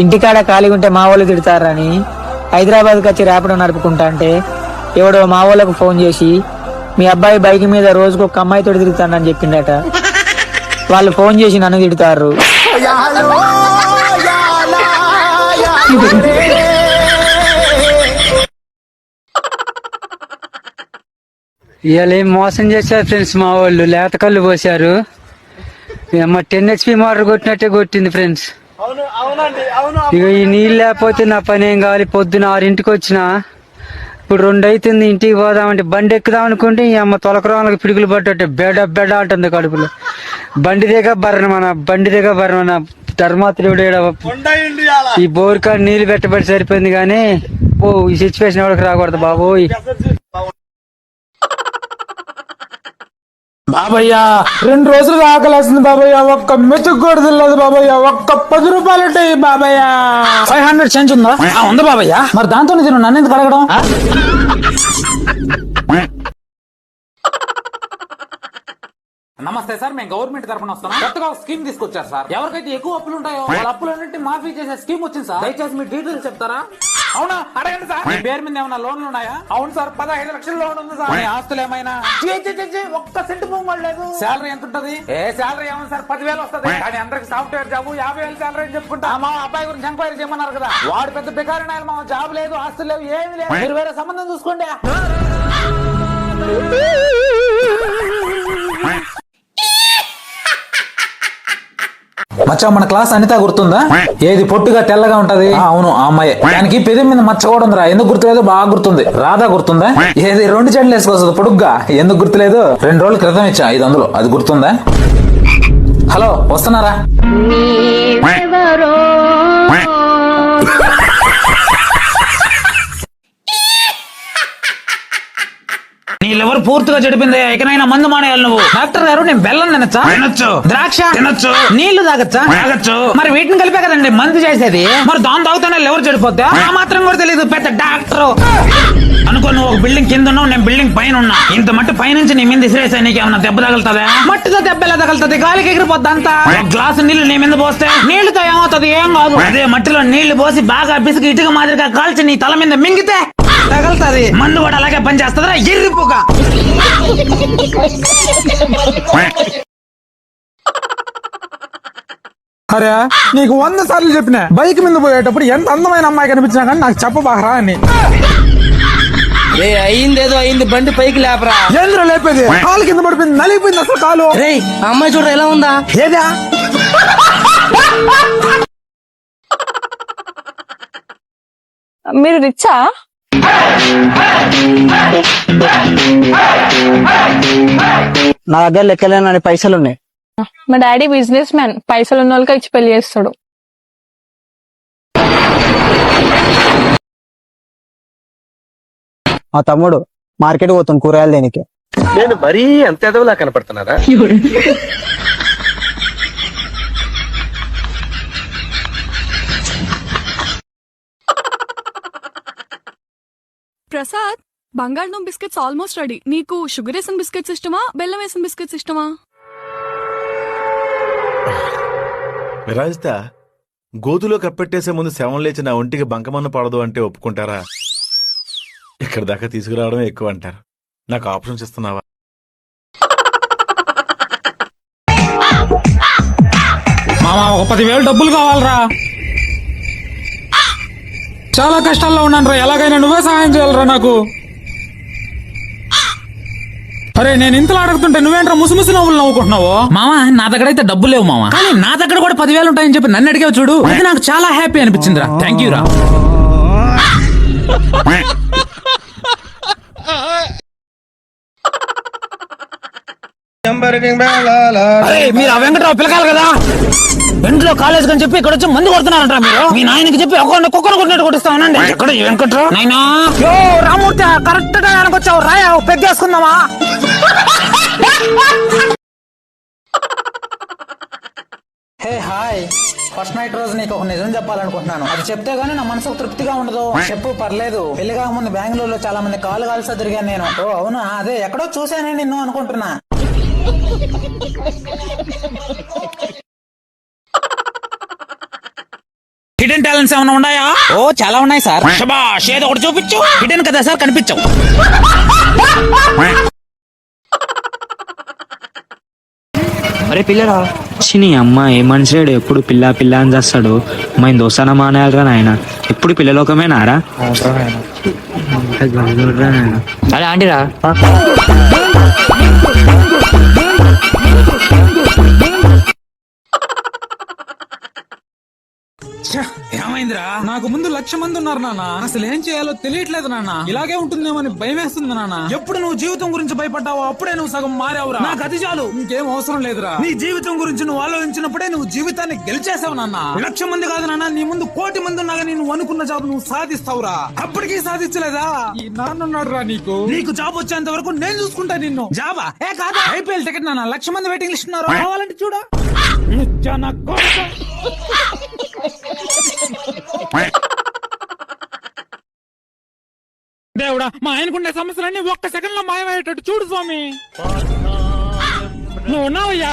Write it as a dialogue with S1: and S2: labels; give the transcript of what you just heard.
S1: ఇంటికాడ ఖాళీగా ఉంటే మా వాళ్ళు తిడతారని హైదరాబాద్కి వచ్చి ర్యాపిడో నడుపుకుంటా అంటే ఎవడో మా వాళ్ళకు ఫోన్ చేసి మీ అబ్బాయి బైక్ మీద రోజుకు ఒక అమ్మాయితో తిరుగుతానని చెప్పిండట. వాళ్ళు ఫోన్ చేసి నన్ను తిడతారు.
S2: ఇవాళ ఏం మోసం చేశారు ఫ్రెండ్స్, మా వాళ్ళు లేత కళ్ళు పోసారు. 10 HP మోటార్ కొట్టినట్టే కొట్టింది ఫ్రెండ్స్. ఇక ఈ నీళ్ళు లేకపోతే నా పని ఏం కావాలి. పొద్దున 6ంటికి వచ్చిన, ఇప్పుడు 2 అవుతుంది. ఇంటికి పోదామంటే బండి ఎక్కుదాం అనుకుంటే ఈ అమ్మ తొలకరాలకు పిడుగులు పట్టట్టే బెడ బెడ అంటుంది కడుపులో. బండి దిగ బర్రమన ధర్మాత్రుడు ఈ బోర్కాడ నీళ్ళు పెట్టబడి సరిపోయింది. కానీ ఈ సిచ్యువేషన్ ఎవరికి రాకూడదు బాబోయ్.
S3: బాబయ్య 2 రోజులు ఆకలేస్తుంది బాబయ్య. ఒక్క మెతుకు కూడా తెలియదు బాబయ్య. ఒక్క 10 రూపాయలు ఉంటాయి బాబయ్య. 500 చేంజ్ ఉందా? ఉంది బాబయ్య. మరి దాంతో తిను, నన్ను ఎందుకు అడగడం?
S4: నమస్తే సార్, మేము గవర్నమెంట్ తరఫున వస్తున్నాం. కొత్తగా ఒక స్కీమ్ తీసుకొచ్చారు సార్. ఎవరికైతే ఎక్కువ అప్పులు ఉంటాయో వాళ్ళ అప్పులన్నింటి మాఫీ చేసే స్కీమ్ వచ్చింది సార్. దయచేసి మీ డీటెయిల్స్ చెప్తారా? అవునా, అడగండి సార్. మీ పేరు మీద ఏమైనా లోన్లు ఉన్నాయా? అవును సార్, 15 లక్షల లోన్ ఉంది సార్. మీ ఆస్తులు ఏమైనా? ఒక్క సెంటు పోలేదు. శాలరీ ఎంత ఉంటది? శాలరీ ఏమన్నా సార్ 10,000 వస్తుంది. కానీ అందరికి సాఫ్ట్వేర్ జాబ్ 50,000 శాలరీ అని చెప్పుకుంటా. మా అబ్బాయి గురించి ఎంక్వైరీ చేయమన్నారు కదా. వాడు పెద్ద బికారి నాయలు. మా జాబ్ లేదు, ఆస్తులు లేవు, ఏమి లేదు. మీరు వేరే సంబంధం చూసుకోండి.
S3: మచ్చా, మన క్లాస్ అనిత గుర్తుందా? ఏది పొట్టుగా తెల్లగా ఉంటది? అవును, ఆ అమ్మాయి. దానికి పెదవి మీద మచ్చ కూడా ఉందిరా. ఎందుకు గుర్తులేదు? బాగా గుర్తుంది. రాధా గుర్తుందా? ఏది 2 చెడ్లు వేసుకొస్తుంది పొడుగ్గా. ఎందుకు గుర్తులేదు? 2 రోజుల క్రితం ఇచ్చా 500. అది గుర్తుందా? హలో, వస్తున్నారా?
S4: నీ లివర్ పూర్తిగా చెడిపోయింది. ఎకనైనా మందు మానేయాలి నువ్వు. డాక్టర్ గారు, నేను బెల్లం తినచ్చా? తినొచ్చు. ద్రాక్ష తినొచ్చు. నీళ్లు తాగచ్చా? తాగచ్చు. మరి వీటిని కలిపే కదండి మందు చేసేది. మరి దాని తాగుతానే లివర్ చెడిపోద్దా? ఆ మాత్రం కూడా తెలియదు పెద్ద డాక్టర్ అనుకో. నువ్వు ఒక బిల్డింగ్ కింద ఉన్నావు, నేను బిల్డింగ్ పైన ఉన్నా. ఇంత మట్టి పైనుంచి నీ మీద ఇసిరేసా, నీకు ఏమన్నా దెబ్బ తగులుతుందా? మట్టితో దెబ్బ ఎలా తగులుతుంది? గాలికి ఎగిరిపోద్ది అంతా. గ్లాసు నీళ్లు నీ మీద పోస్తే నీళ్లతో ఏమవుతుంది? ఏం కాదు. అదే మట్టిలో నీళ్లు పోసి బాగా బిసికి ఇటుక మాదిరిగా కాల్చి నీ తల మీద మింగితే తగలుతుంది. మందు కూడా అలాగే పనిచేస్తుందిరా ఎర్రిపోగా.
S3: అరే, నీకు 100 సార్లు చెప్పిన బైక్ మీద పోయేటప్పుడు ఎంత అందమైన అమ్మాయి కనిపించినా కానీ నాకు చెప్పబారా అని.
S5: అయిందేదో అయింది, బండి పైకి లేపరా.
S3: ఏంద్ర లేపేది? కాలు కింద పడిపోయింది, నలిగిపోయింది అసలు కాలు.
S5: రే, అమ్మాయి చూడరా ఎలా ఉందా?
S3: ఏదా?
S6: మీరు రిచ్చా?
S5: నా దగ్గర లెక్కలేనని పైసలున్నాయి.
S6: మా డాడీ బిజినెస్ మ్యాన్. పైసలు ఉన్న వాళ్ళకి ఇచ్చి పెళ్లి చేస్తాడు.
S5: మా తమ్ముడు మార్కెట్ పోతాను కూరగాయలు దేనికి.
S7: నేను మరీ అంత ఎదవలా కనపడుతున్నారా?
S8: ప్రసాద్, బంగాళదుంప బిస్కెట్స్ ఆల్మోస్ట్ రెడీ. నీకు షుగర్ వేసిన బిస్కెట్స్ ఇష్టమా, బెల్లం వేసిన బిస్కెట్స్ ఇష్టమా?
S9: విరాజిత, గోతులో కప్పెట్టేసే ముందు శవం లేచి నా ఒంటికి బంకమన్న పడదు అంటే ఒప్పుకుంటారా? ఇక్కడ దాకా తీసుకురావడమే ఎక్కువ అంటారు. నాకు ఆప్షన్స్ ఇస్తున్నావా?
S3: మామ, ఒక 10,000 డబ్బులు కావాలరా. చాలా కష్టాల్లో ఉన్నాను రా. ఎలాగైనా నువ్వే సహాయం చేయాలరా నాకు. అరే, నేను ఇంతలో అడుగుతుంటే నువ్వేంట్రా ముసుముసు నవ్వులు నవ్వుకుంటున్నావు?
S4: మామ, నా దగ్గర అయితే డబ్బులు లేవు మామ. కానీ నా దగ్గర కూడా 10,000 ఉంటాయని చెప్పి నన్ను అడిగావు చూడు. అది నాకు చాలా హ్యాపీ అనిపించింది రా. థ్యాంక్ యూ రా.
S3: మీరు ఆ వెంకటరావు పిలకాలి కదా.
S4: ఇంట్లో కాలేజ్ అని చెప్పి ఇక్కడ వచ్చి మందు కొడుతున్నారంట. మీరు మీ నాయనకి చెప్పి కుక్కను కొట్టినట్టు కొట్టిస్తామనండి. ఎక్కడ ఈ వెంకట్రావు? నాయనా,
S3: రామూర్తి, కరెక్ట్ గా వచ్చావు. రాయా, పెగ్గేసుకుందామా?
S1: హే హాయ్, ఫస్ట్ నైట్ రోజు నీకు ఒక నిజం చెప్పాలనుకుంటున్నాను. అది చెప్తే గానీ నా మనసుకు తృప్తిగా ఉండదు. చెప్పు, పర్లేదు. పెళ్లి కాక ముందు బెంగళూరులో చాలా మంది కాలు కాల్సా తిరిగాను నేను. ఓ అవునా? అదే ఎక్కడో చూసానే నిన్ను అనుకుంటున్నా.
S4: హిడెన్ టాలెంట్స్ ఏమైనా ఉన్నాయా?
S5: ఓ చాలా ఉన్నాయి సార్.
S4: శభాష్, ఏదో ఒకటి చూపించు. హిడెన్ కదా సార్, కనిపించవు.
S1: అరే పిల్లరా చిని అమ్మ ఏ మనిషిడు ఎప్పుడు పిల్ల పిల్ల అని చేస్తాడు. మా దోస్తాన మానేయాలరా నాయన, ఎప్పుడు పిల్లలోకమేనారా? అరే ఆంటీరా
S4: ఏమైందిరా?
S3: నాకు ముందు 1,00,000 మంది ఉన్నారు నాన్న, అసలు ఏం చేయాలో తెలియట్లేదు నాన్న. ఇలాగే ఉంటుందేమో అని భయం వేస్తుంది నాన్న.
S4: ఎప్పుడు నువ్వు జీవితం గురించి భయపడ్డావో అప్పుడే నువ్వు సగం మారావురా. నాకు అది చాలు,
S3: ఇంకేం అవసరం లేదురా.
S4: నీ జీవితం గురించి నువ్వు ఆలోచించినప్పుడే నువ్వు జీవితాన్ని గెలిచేసావు నాన్న. 1,00,000 మంది కాదు నాన్న, నీ ముందు 1,000,000 మంది ఉన్నా కానీ నువ్వు అనుకున్న జాబ్ నువ్వు సాధిస్తావురా. అప్పటికీ సాధించలేదా?
S3: ఈ నాన్న ఉన్నాడు రా నీకు.
S4: నీకు జాబ్ వచ్చేంత వరకు నేను చూసుకుంటా నిన్ను. జాబా? ఏ కాదు, ఐపీఎల్ టికెట్ నాన్న, 1,00,000 మంది వెయిటింగ్ లిస్ట్ ఉన్నారు. కావాలంటే చూడ.
S3: దేవుడా, మా ఆయనకుండే సమస్యలన్నీ ఒక్క సెకండ్ లో మాయమయ్యేటట్టు చూడు స్వామి. నువ్వు ఉన్నావయ్యా.